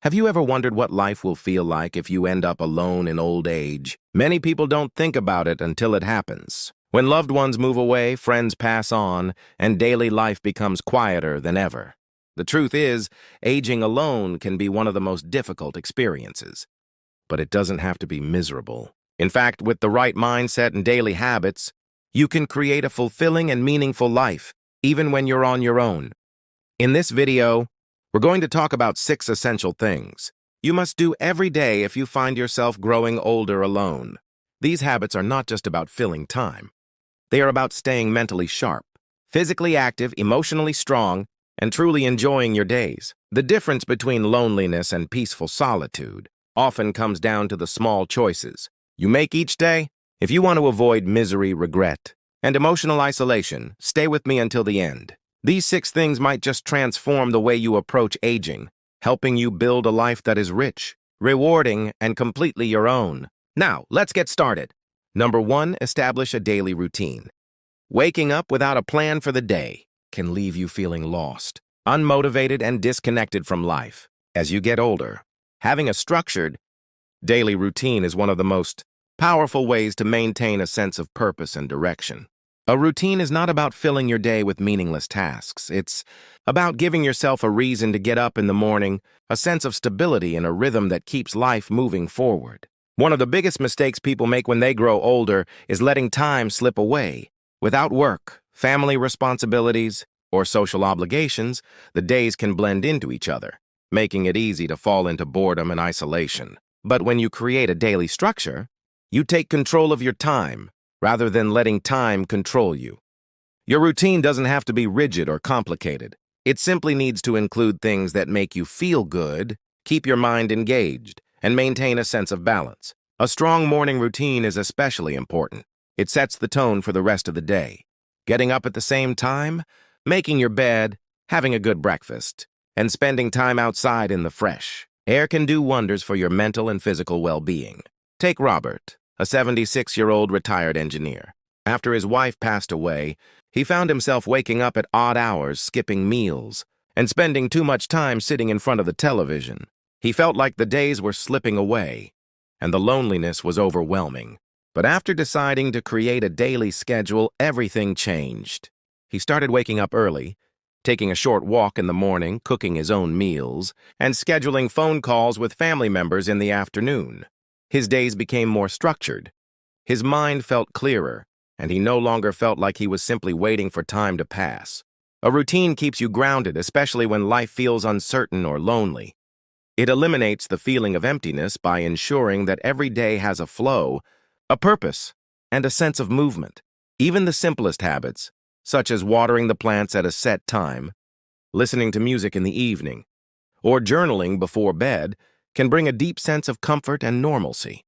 Have you ever wondered what life will feel like if you end up alone in old age? Many people don't think about it until it happens. When loved ones move away, friends pass on, and daily life becomes quieter than ever. The truth is, aging alone can be one of the most difficult experiences. But it doesn't have to be miserable. In fact, with the right mindset and daily habits, you can create a fulfilling and meaningful life, even when you're on your own. In this video, we're going to talk about 6 essential things you must do every day if you find yourself growing older alone. These habits are not just about filling time. They are about staying mentally sharp, physically active, emotionally strong, and truly enjoying your days. The difference between loneliness and peaceful solitude often comes down to the small choices you make each day. If you want to avoid misery, regret, and emotional isolation, stay with me until the end. These 6 things might just transform the way you approach aging, helping you build a life that is rich, rewarding, and completely your own. Now, let's get started. Number 1, establish a daily routine. Waking up without a plan for the day can leave you feeling lost, unmotivated, and disconnected from life. As you get older, having a structured daily routine is one of the most powerful ways to maintain a sense of purpose and direction. A routine is not about filling your day with meaningless tasks. It's about giving yourself a reason to get up in the morning, a sense of stability, and a rhythm that keeps life moving forward. One of the biggest mistakes people make when they grow older is letting time slip away. Without work, family responsibilities, or social obligations, the days can blend into each other, making it easy to fall into boredom and isolation. But when you create a daily structure, you take control of your time, rather than letting time control you. Your routine doesn't have to be rigid or complicated. It simply needs to include things that make you feel good, keep your mind engaged, and maintain a sense of balance. A strong morning routine is especially important. It sets the tone for the rest of the day. Getting up at the same time, making your bed, having a good breakfast, and spending time outside in the fresh air can do wonders for your mental and physical well-being. Take Robert, a 76-year-old retired engineer. After his wife passed away, he found himself waking up at odd hours, skipping meals, and spending too much time sitting in front of the television. He felt like the days were slipping away, and the loneliness was overwhelming. But after deciding to create a daily schedule, everything changed. He started waking up early, taking a short walk in the morning, cooking his own meals, and scheduling phone calls with family members in the afternoon. His days became more structured. His mind felt clearer, and he no longer felt like he was simply waiting for time to pass. A routine keeps you grounded, especially when life feels uncertain or lonely. It eliminates the feeling of emptiness by ensuring that every day has a flow, a purpose, and a sense of movement. Even the simplest habits, such as watering the plants at a set time, listening to music in the evening, or journaling before bed, can bring a deep sense of comfort and normalcy.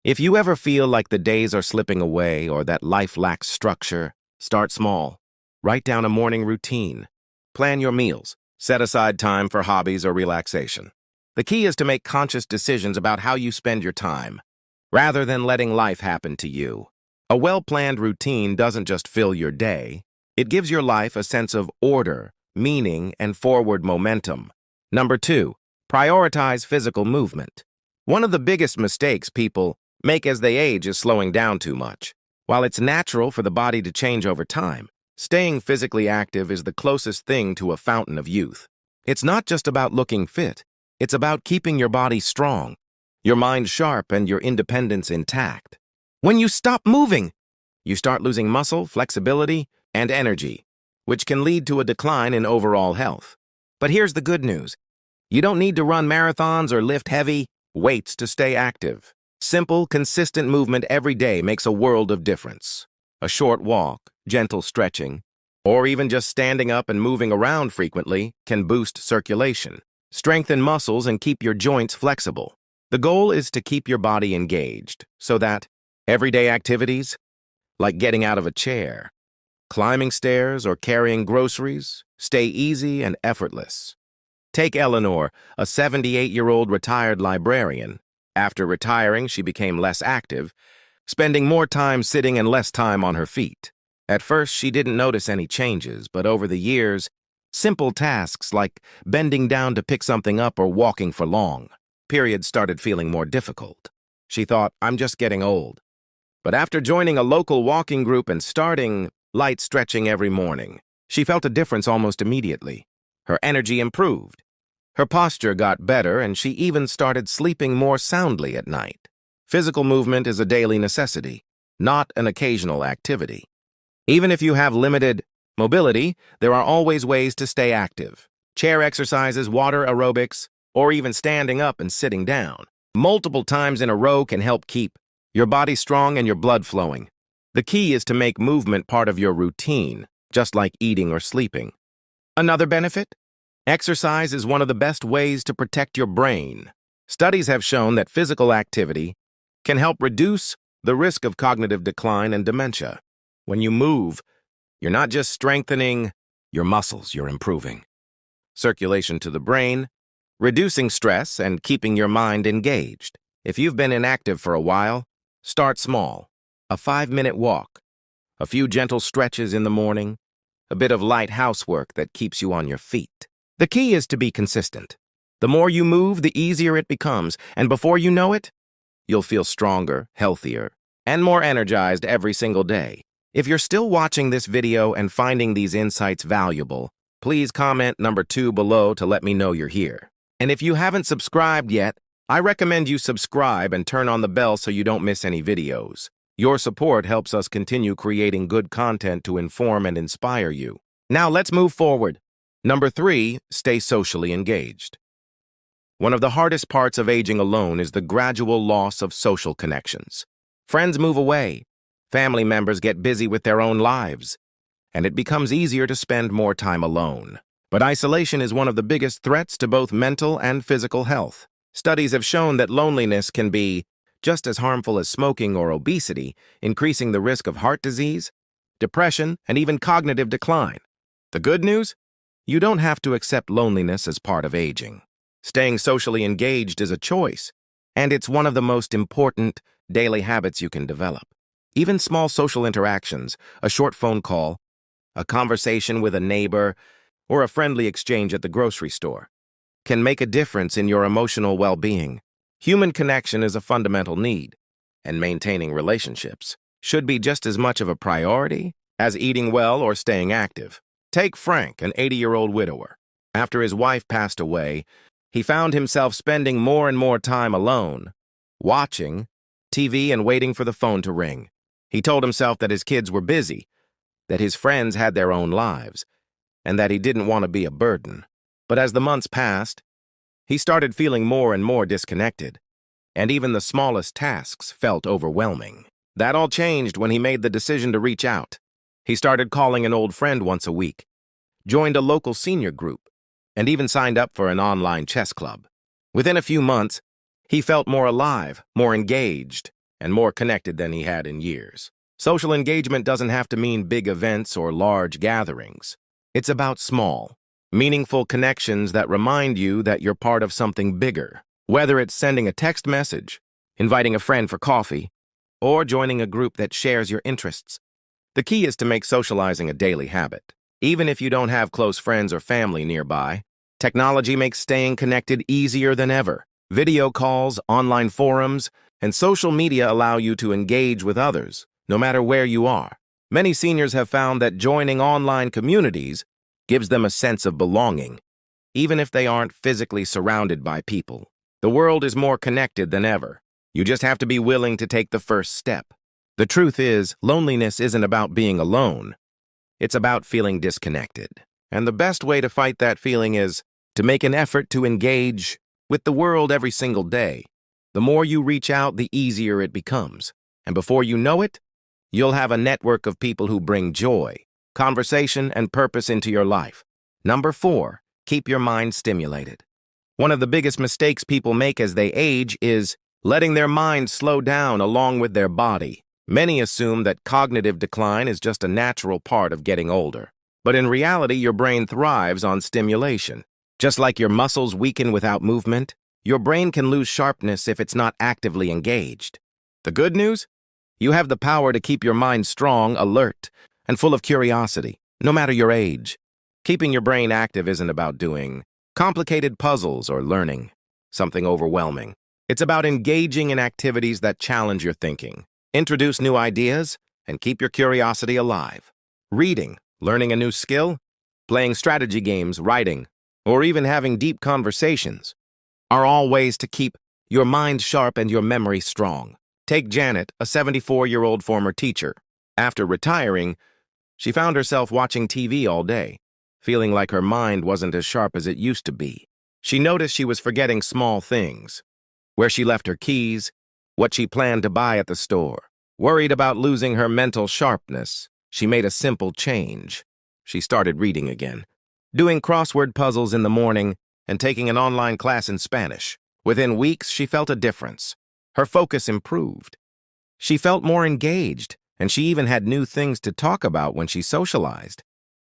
If you ever feel like the days are slipping away or that life lacks structure, start small. Write down a morning routine. Plan your meals. Set aside time for hobbies or relaxation. The key is to make conscious decisions about how you spend your time, rather than letting life happen to you. A well-planned routine doesn't just fill your day, it gives your life a sense of order, meaning, and forward momentum. Number 2. Prioritize physical movement. One of the biggest mistakes people make as they age is slowing down too much. While it's natural for the body to change over time, staying physically active is the closest thing to a fountain of youth. It's not just about looking fit. It's about keeping your body strong, your mind sharp, and your independence intact. When you stop moving, you start losing muscle, flexibility, and energy, which can lead to a decline in overall health. But here's the good news. You don't need to run marathons or lift heavy weights to stay active. Simple, consistent movement every day makes a world of difference. A short walk, gentle stretching, or even just standing up and moving around frequently can boost circulation, strengthen muscles, and keep your joints flexible. The goal is to keep your body engaged so that everyday activities, like getting out of a chair, climbing stairs, or carrying groceries, stay easy and effortless. Take Eleanor, a 78-year-old retired librarian. After retiring, she became less active, spending more time sitting and less time on her feet. At first, she didn't notice any changes, but over the years, Simple tasks like bending down to pick something up or walking for long periods started feeling more difficult. She thought, I'm just getting old. But after joining a local walking group and starting light stretching every morning, she felt a difference almost immediately. Her energy improved. Her posture got better, and she even started sleeping more soundly at night. Physical movement is a daily necessity, not an occasional activity. Even if you have limited mobility, there are always ways to stay active. Chair exercises, water aerobics, or even standing up and sitting down multiple times in a row can help keep your body strong and your blood flowing. The key is to make movement part of your routine, just like eating or sleeping. Another benefit? Exercise is one of the best ways to protect your brain. Studies have shown that physical activity can help reduce the risk of cognitive decline and dementia. When you move, you're not just strengthening your muscles, you're improving circulation to the brain, reducing stress, and keeping your mind engaged. If you've been inactive for a while, start small. A 5-minute walk, a few gentle stretches in the morning, a bit of light housework that keeps you on your feet. The key is to be consistent. The more you move, the easier it becomes, and before you know it, you'll feel stronger, healthier, and more energized every single day. If you're still watching this video and finding these insights valuable, please comment number 2 below to let me know you're here. And if you haven't subscribed yet, I recommend you subscribe and turn on the bell so you don't miss any videos. Your support helps us continue creating good content to inform and inspire you. Now let's move forward. Number 3, stay socially engaged. One of the hardest parts of aging alone is the gradual loss of social connections. Friends move away, family members get busy with their own lives, and it becomes easier to spend more time alone. But isolation is one of the biggest threats to both mental and physical health. Studies have shown that loneliness can be just as harmful as smoking or obesity, increasing the risk of heart disease, depression, and even cognitive decline. The good news? You don't have to accept loneliness as part of aging. Staying socially engaged is a choice, and it's one of the most important daily habits you can develop. Even small social interactions, a short phone call, a conversation with a neighbor, or a friendly exchange at the grocery store, can make a difference in your emotional well-being. Human connection is a fundamental need, and maintaining relationships should be just as much of a priority as eating well or staying active. Take Frank, an 80-year-old widower. After his wife passed away, he found himself spending more and more time alone, watching TV and waiting for the phone to ring. He told himself that his kids were busy, that his friends had their own lives, and that he didn't want to be a burden. But as the months passed, he started feeling more and more disconnected, and even the smallest tasks felt overwhelming. That all changed when he made the decision to reach out. He started calling an old friend once a week, joined a local senior group, and even signed up for an online chess club. Within a few months, he felt more alive, more engaged, and more connected than he had in years. Social engagement doesn't have to mean big events or large gatherings. It's about small, meaningful connections that remind you that you're part of something bigger. Whether it's sending a text message, inviting a friend for coffee, or joining a group that shares your interests. The key is to make socializing a daily habit. Even if you don't have close friends or family nearby, technology makes staying connected easier than ever. Video calls, online forums, and social media allow you to engage with others, no matter where you are. Many seniors have found that joining online communities gives them a sense of belonging, even if they aren't physically surrounded by people. The world is more connected than ever. You just have to be willing to take the first step. The truth is, loneliness isn't about being alone. It's about feeling disconnected. And the best way to fight that feeling is to make an effort to engage with the world every single day. The more you reach out, the easier it becomes. And before you know it, you'll have a network of people who bring joy, conversation, and purpose into your life. Number 4, keep your mind stimulated. One of the biggest mistakes people make as they age is letting their mind slow down along with their body. Many assume that cognitive decline is just a natural part of getting older. But in reality, your brain thrives on stimulation. Just like your muscles weaken without movement, your brain can lose sharpness if it's not actively engaged. The good news? You have the power to keep your mind strong, alert, and full of curiosity, no matter your age. Keeping your brain active isn't about doing complicated puzzles or learning something overwhelming. It's about engaging in activities that challenge your thinking, introduce new ideas, and keep your curiosity alive. Reading, learning a new skill, playing strategy games, writing, or even having deep conversations are all ways to keep your mind sharp and your memory strong. Take Janet, a 74-year-old former teacher. After retiring, she found herself watching TV all day, feeling like her mind wasn't as sharp as it used to be. She noticed she was forgetting small things, where she left her keys, what she planned to buy at the store. Worried about losing her mental sharpness, she made a simple change. She started reading again, doing crossword puzzles in the morning and taking an online class in Spanish. Within weeks, she felt a difference. Her focus improved. She felt more engaged, and she even had new things to talk about when she socialized.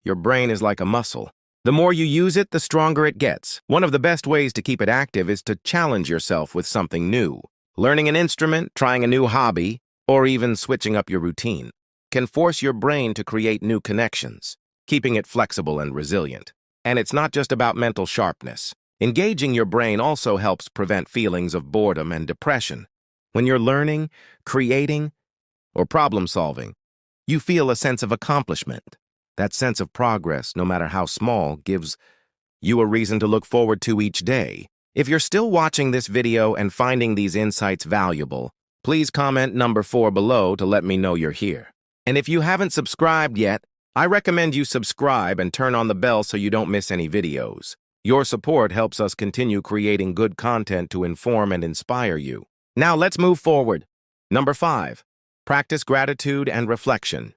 Your brain is like a muscle. The more you use it, the stronger it gets. One of the best ways to keep it active is to challenge yourself with something new. Learning an instrument, trying a new hobby, or even switching up your routine can force your brain to create new connections, keeping it flexible and resilient. And it's not just about mental sharpness. Engaging your brain also helps prevent feelings of boredom and depression. When you're learning, creating, or problem-solving, you feel a sense of accomplishment. That sense of progress, no matter how small, gives you a reason to look forward to each day. If you're still watching this video and finding these insights valuable, please comment number 4 below to let me know you're here. And if you haven't subscribed yet, I recommend you subscribe and turn on the bell so you don't miss any videos. Your support helps us continue creating good content to inform and inspire you. Now let's move forward. Number 5, practice gratitude and reflection.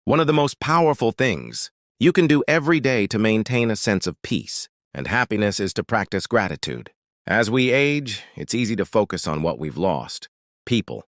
One of the most powerful things you can do every day to maintain a sense of peace and happiness is to practice gratitude. As we age, it's easy to focus on what we've lost: people,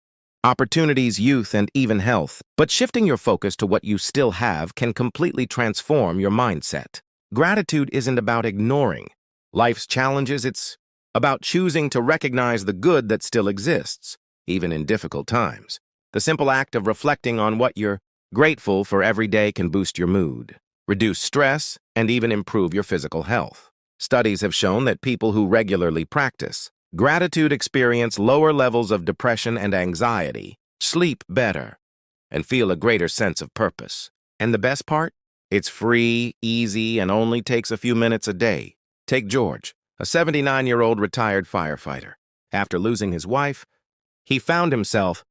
opportunities, youth, and even health. But shifting your focus to what you still have can completely transform your mindset. Gratitude isn't about ignoring life's challenges. It's about choosing to recognize the good that still exists, even in difficult times. The simple act of reflecting on what you're grateful for every day can boost your mood, reduce stress, and even improve your physical health. Studies have shown that people who regularly practice gratitude experience lower levels of depression and anxiety, sleep better, and feel a greater sense of purpose. And the best part? It's free, easy, and only takes a few minutes a day. Take George, a 79-year-old retired firefighter. After losing his wife, he found himself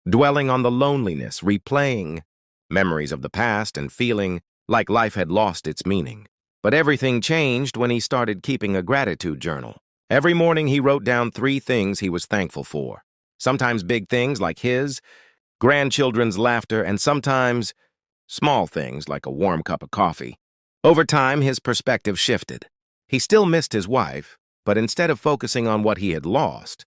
dwelling on the loneliness, replaying memories of the past, and feeling like life had lost its meaning. But everything changed when he started keeping a gratitude journal. Every morning he wrote down 3 things he was thankful for. Sometimes big things like his grandchildren's laughter, and sometimes small things like a warm cup of coffee. Over time, his perspective shifted. He still missed his wife, but instead of focusing on what he had lost,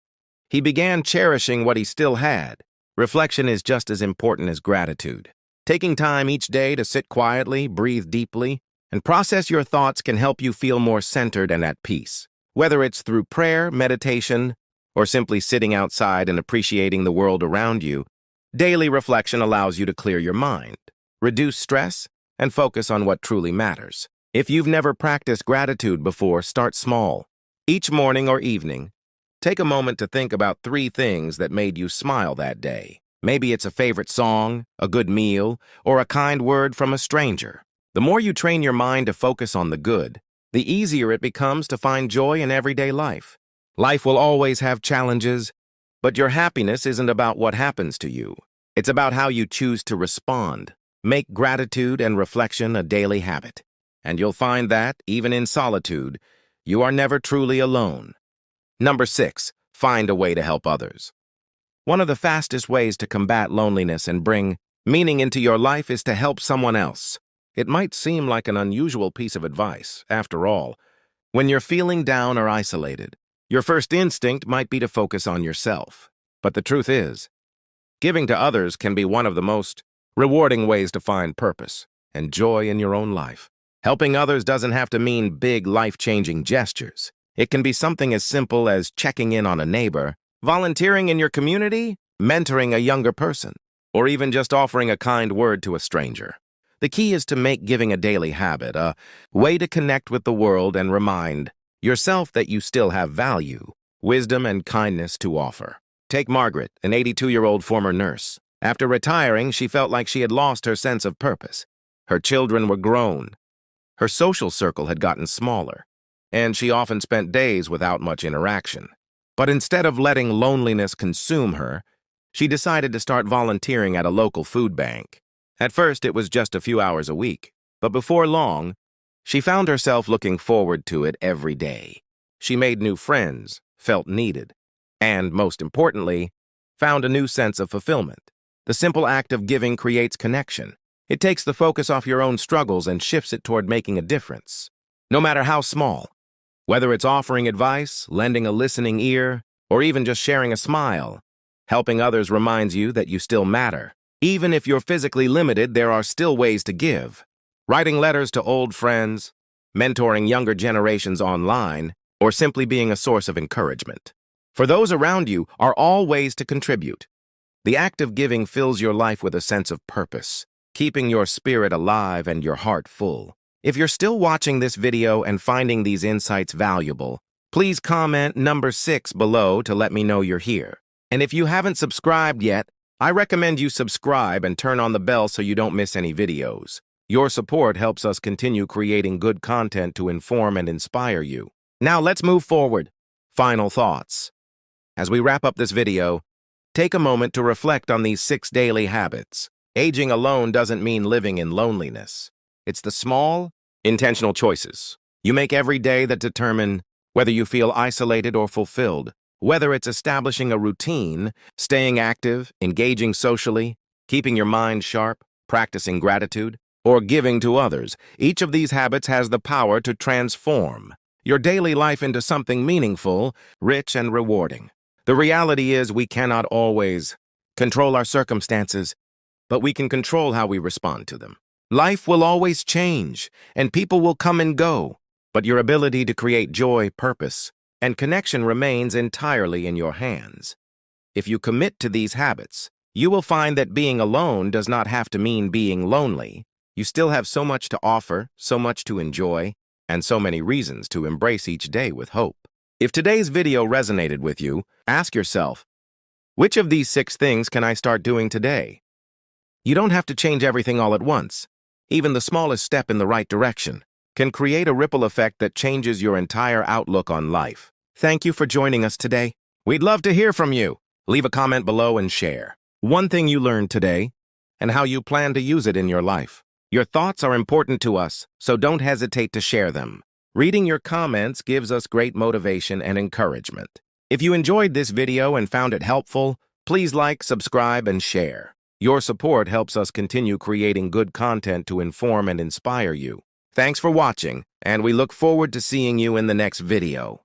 he began cherishing what he still had. Reflection is just as important as gratitude. Taking time each day to sit quietly, breathe deeply, and process your thoughts can help you feel more centered and at peace. Whether it's through prayer, meditation, or simply sitting outside and appreciating the world around you, daily reflection allows you to clear your mind, reduce stress, and focus on what truly matters. If you've never practiced gratitude before, start small. Each morning or evening, take a moment to think about 3 things that made you smile that day. Maybe it's a favorite song, a good meal, or a kind word from a stranger. The more you train your mind to focus on the good, the easier it becomes to find joy in everyday life. Life will always have challenges, but your happiness isn't about what happens to you. It's about how you choose to respond. Make gratitude and reflection a daily habit, and you'll find that, even in solitude, you are never truly alone. Number 6, find a way to help others. One of the fastest ways to combat loneliness and bring meaning into your life is to help someone else. It might seem like an unusual piece of advice. After all, when you're feeling down or isolated, your first instinct might be to focus on yourself. But the truth is, giving to others can be one of the most rewarding ways to find purpose and joy in your own life. Helping others doesn't have to mean big, life-changing gestures. It can be something as simple as checking in on a neighbor, volunteering in your community, mentoring a younger person, or even just offering a kind word to a stranger. The key is to make giving a daily habit, a way to connect with the world and remind yourself that you still have value, wisdom, and kindness to offer. Take Margaret, an 82-year-old former nurse. After retiring, she felt like she had lost her sense of purpose. Her children were grown. Her social circle had gotten smaller, and she often spent days without much interaction. But instead of letting loneliness consume her, she decided to start volunteering at a local food bank. At first, it was just a few hours a week, but before long, she found herself looking forward to it every day. She made new friends, felt needed, and, most importantly, found a new sense of fulfillment. The simple act of giving creates connection. It takes the focus off your own struggles and shifts it toward making a difference, no matter how small. Whether it's offering advice, lending a listening ear, or even just sharing a smile, helping others reminds you that you still matter. Even if you're physically limited, there are still ways to give. Writing letters to old friends, mentoring younger generations online, or simply being a source of encouragement. For those around you are all ways to contribute. The act of giving fills your life with a sense of purpose, keeping your spirit alive and your heart full. If you're still watching this video and finding these insights valuable, please comment number 6 below to let me know you're here. And if you haven't subscribed yet, I recommend you subscribe and turn on the bell so you don't miss any videos. Your support helps us continue creating good content to inform and inspire you. Now let's move forward. Final thoughts. As we wrap up this video, take a moment to reflect on these 6 daily habits. Aging alone doesn't mean living in loneliness. It's the small, intentional choices you make every day that determine whether you feel isolated or fulfilled. Whether it's establishing a routine, staying active, engaging socially, keeping your mind sharp, practicing gratitude, or giving to others, each of these habits has the power to transform your daily life into something meaningful, rich, and rewarding. The reality is we cannot always control our circumstances, but we can control how we respond to them. Life will always change, and people will come and go, but your ability to create joy, purpose, and connection remains entirely in your hands. If you commit to these habits, you will find that being alone does not have to mean being lonely. You still have so much to offer, so much to enjoy, and so many reasons to embrace each day with hope. If today's video resonated with you, ask yourself, which of these 6 things can I start doing today? You don't have to change everything all at once. Even the smallest step in the right direction can create a ripple effect that changes your entire outlook on life. Thank you for joining us today. We'd love to hear from you. Leave a comment below and share one thing you learned today and how you plan to use it in your life. Your thoughts are important to us, so don't hesitate to share them. Reading your comments gives us great motivation and encouragement. If you enjoyed this video and found it helpful, please like, subscribe, and share. Your support helps us continue creating good content to inform and inspire you. Thanks for watching, and we look forward to seeing you in the next video.